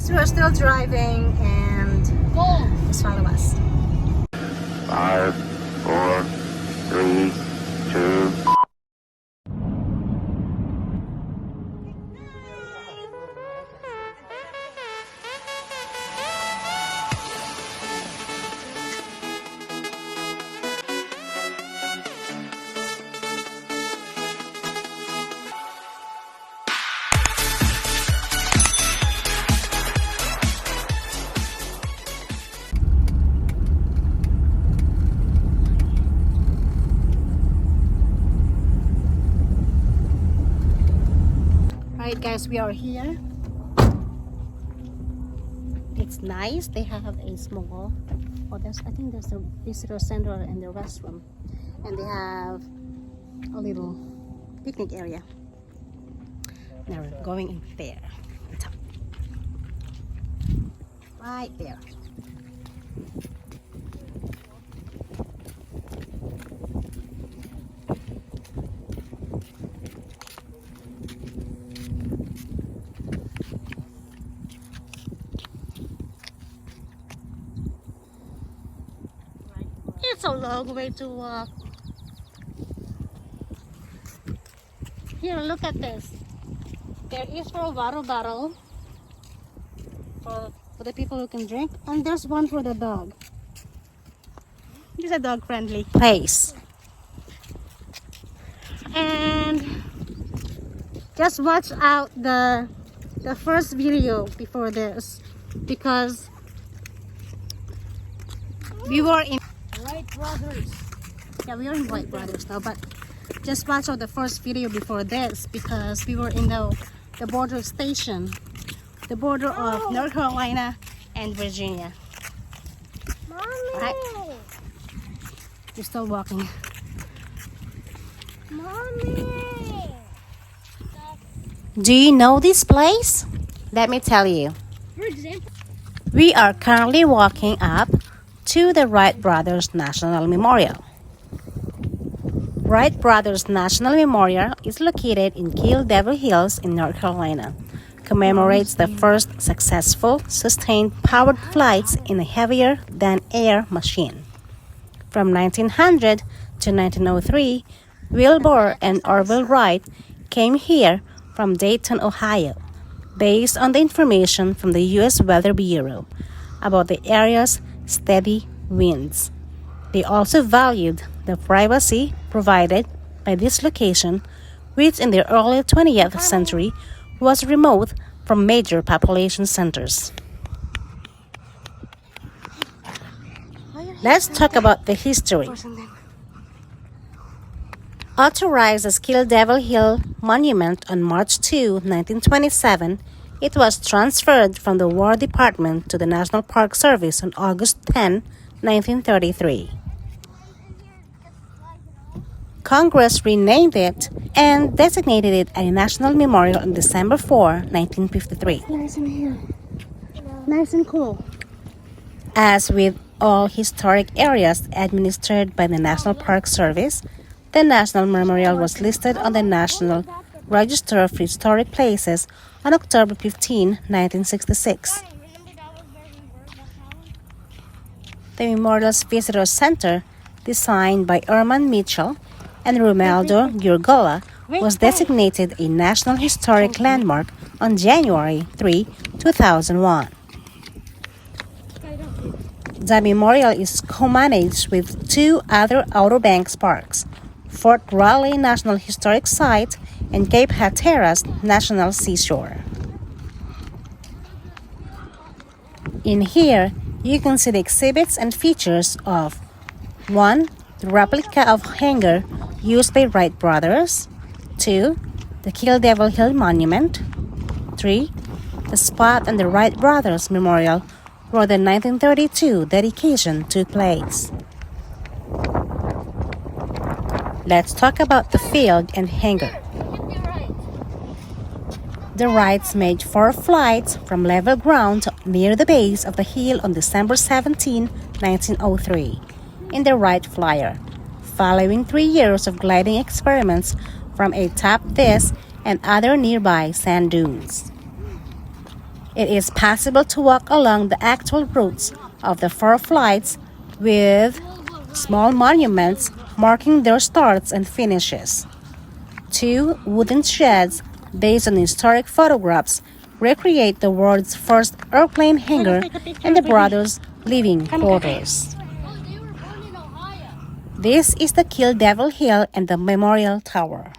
guys, we're still driving and just follow us. 5, 4, 3, 2. Alright guys, we are here. It's nice. They have a small, I think there's a visitor center and the restroom, and they have a little picnic area. Now we're going in there, the top, right there. It's a long way to walk. Here, look at this. There is for a water bottle for the people who can drink, and there's one for the dog. It's a dog-friendly place. And just watch out the first video before this, because we were in WRIGHT Brothers. Yeah, we are in WRIGHT Brothers now, but just watch out the first video before this, because we were in the border station, the border of North Carolina and Virginia. Mommy! Right? You're still walking. Mommy! Do you know this place? Let me tell you. For example, We are currently walking up to the WRIGHT Brothers National Memorial. WRIGHT Brothers National Memorial is located in Kill Devil Hills in North Carolina. Commemorates the first successful, sustained powered flights in a heavier-than-air machine. From 1900 to 1903, Wilbur and Orville Wright came here from Dayton, Ohio, based on the information from the U.S. Weather Bureau about the area's steady winds. They also valued the privacy provided by this location, which in the early 20th century was remote from major population centers. Let's talk about the history. Authorized as Kill Devil Hill Monument on March 2, 1927, it was transferred from the War Department to the National Park Service on August 10, 1933. Congress renamed it and designated it a national memorial on December 4, 1953. Nice in here. Nice and cool. As with all historic areas administered by the National Park Service, the National Memorial was listed on the National Register of Historic Places on October 15, 1966. The memorial's visitor center, designed by Erman Mitchell and Romualdo Giurgola, was designated a National Historic Landmark on January 3, 2001. The memorial is co-managed with two other Outer Banks parks, Fort Raleigh National Historic Site and Cape Hatteras National Seashore. In here, you can see the exhibits and features of 1. The replica of hangar used by WRIGHT Brothers. 2. The Kill Devil Hill Monument. 3. The spot on the WRIGHT Brothers Memorial where the 1932 dedication took place. Let's talk about the field and hangar. The Wrights made 4 flights from level ground near the base of the hill on December 17, 1903, in the Wright Flyer, following 3 years of gliding experiments from atop this and other nearby sand dunes. It is possible to walk along the actual routes of the 4 flights with small monuments marking their starts and finishes. 2 wooden sheds based on historic photographs recreate the world's first airplane hangar and the brothers' living quarters. This is the Kill Devil Hill and the Memorial Tower.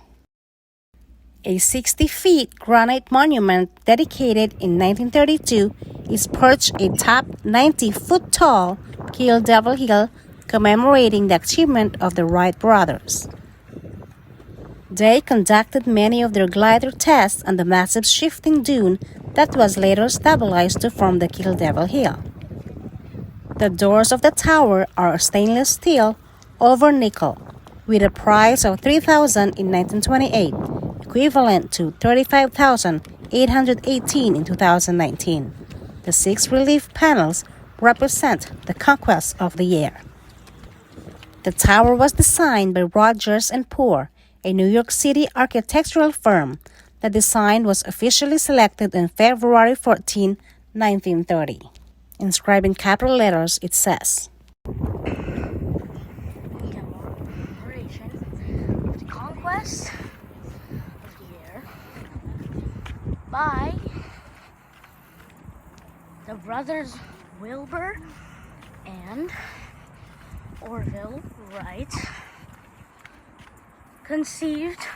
A 60-feet granite monument dedicated in 1932 is perched atop 90-foot-tall Kill Devil Hill, commemorating the achievement of the Wright brothers. They conducted many of their glider tests on the massive shifting dune that was later stabilized to form the Kill Devil Hill. The doors of the tower are stainless steel over nickel, with a price of $3,000 in 1928, equivalent to $35,818 in 2019. The 6 relief panels represent the conquest of the air. The tower was designed by Rogers & Poor, a New York City architectural firm. The design was officially selected on February 14, 1930. Inscribed in capital letters, it says, The conquest of the air by the brothers Wilbur and Orville Wright, conceived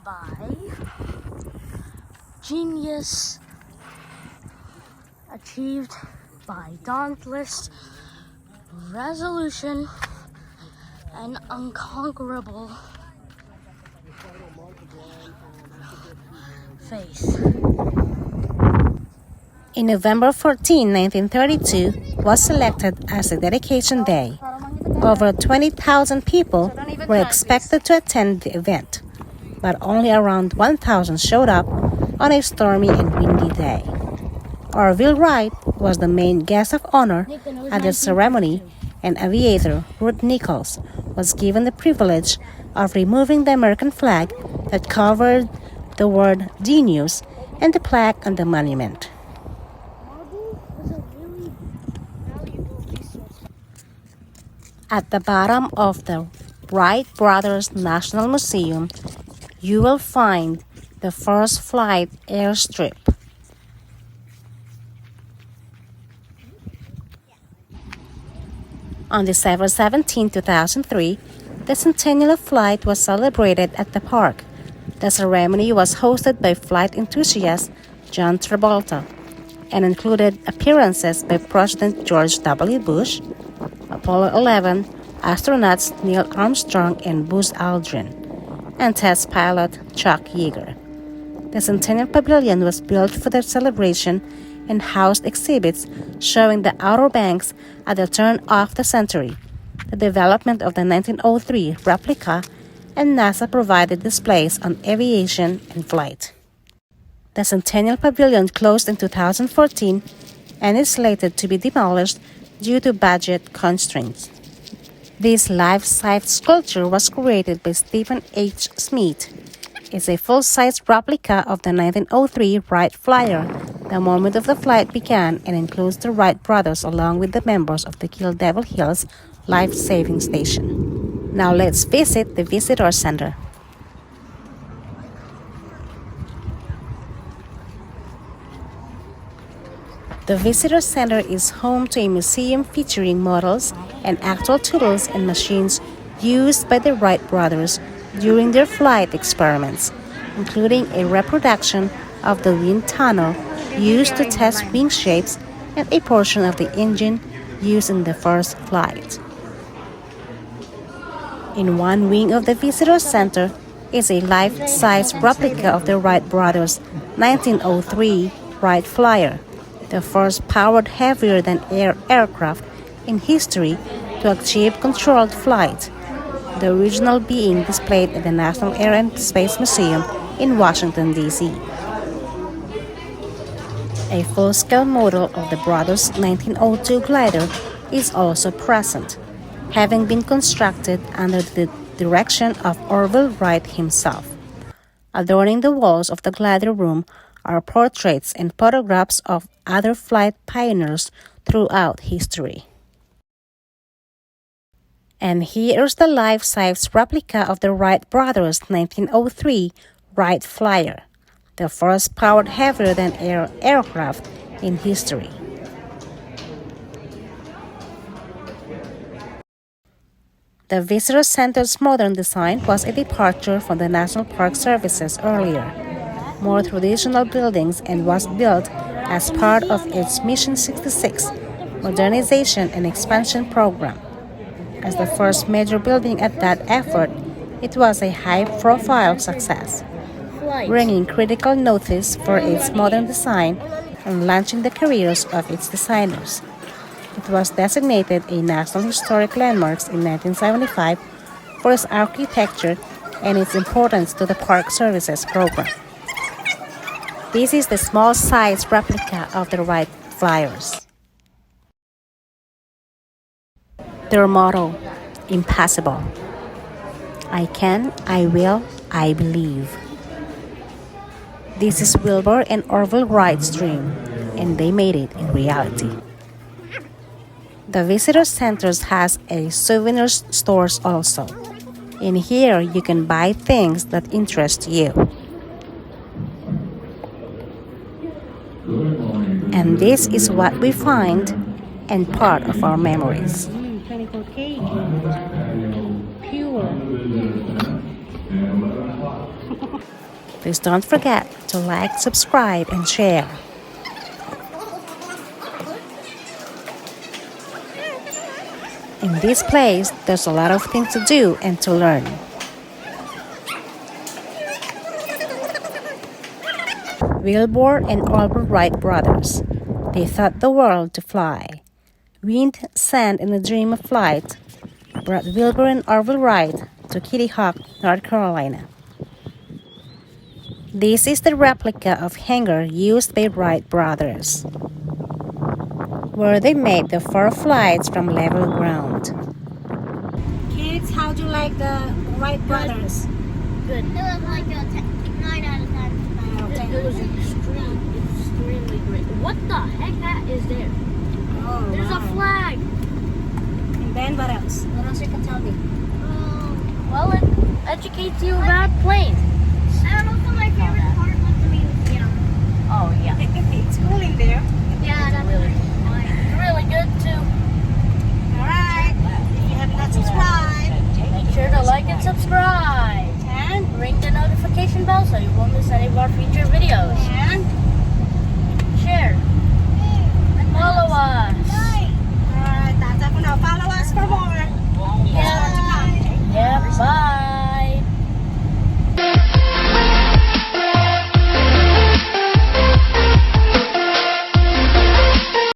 by genius, achieved by dauntless resolution and unconquerable faith. In November 14, 1932, was selected as the dedication day. Over 20,000 people were expected to attend the event, but only around 1,000 showed up on a stormy and windy day. Orville Wright was the main guest of honor at the ceremony, and aviator Ruth Nichols was given the privilege of removing the American flag that covered the word Genius and the plaque on the monument. At the bottom of the Wright Brothers National Museum, you will find the first flight airstrip. On December 17, 2003, the Centennial flight was celebrated at the park. The ceremony was hosted by flight enthusiast John Travolta and included appearances by President George W. Bush, Apollo 11 astronauts Neil Armstrong and Buzz Aldrin, and test pilot Chuck Yeager. The Centennial Pavilion was built for the celebration and housed exhibits showing the Outer Banks at the turn of the century, the development of the 1903 replica, and NASA provided displays on aviation and flight. The Centennial Pavilion closed in 2014 and is slated to be demolished due to budget constraints. This life-size sculpture was created by Stephen H. Smith. It's a full-size replica of the 1903 Wright Flyer. The moment of the flight began and includes the Wright brothers along with the members of the Kill Devil Hills life-saving station. Now let's visit the visitor center. The Visitor Center is home to a museum featuring models and actual tools and machines used by the Wright brothers during their flight experiments, including a reproduction of the wind tunnel used to test wing shapes and a portion of the engine used in the first flight. In one wing of the Visitor Center is a life-size replica of the Wright brothers' 1903 Wright Flyer, the first powered heavier-than-air aircraft in history to achieve controlled flight, the original being displayed at the National Air and Space Museum in Washington, D.C. A full-scale model of the brothers' 1902 glider is also present, having been constructed under the direction of Orville Wright himself. Adorning the walls of the glider room are portraits and photographs of other flight pioneers throughout history. And here's the life-size replica of the Wright brothers' 1903 Wright Flyer, the first powered heavier-than-air aircraft in history. The Visitor Center's modern design was a departure from the National Park Service's earlier, more traditional buildings and was built as part of its Mission 66 modernization and expansion program. As the first major building at that effort, it was a high-profile success, bringing critical notice for its modern design and launching the careers of its designers. It was designated a National Historic Landmark in 1975 for its architecture and its importance to the Park Services program. This is the small-size replica of the Wright Flyers. Their motto, impossible. I can, I will, I believe. This is Wilbur and Orville Wright's dream, and they made it in reality. The Visitor Centers has a souvenir stores also. In here, you can buy things that interest you. And this is what we find and part of our memories. Mechanical cake. Pure. Please don't forget to like, subscribe, and share. In this place, there's a lot of things to do and to learn. Wilbur and Orville Wright brothers. They taught the world to fly. Wind, sand, and a dream of flight brought Wilbur and Orville Wright to Kitty Hawk, North Carolina. This is the replica of hangar used by Wright brothers, where they made the 4 flights from level ground. Kids, how do you like the Wright brothers? Good. It was like a 9 out of 10. It was extremely great. What the heck that is there? Oh, There's a flag. And then what else? What else you can tell me? Well, it educates you about planes. And also my favorite part was the museum. Oh, yeah.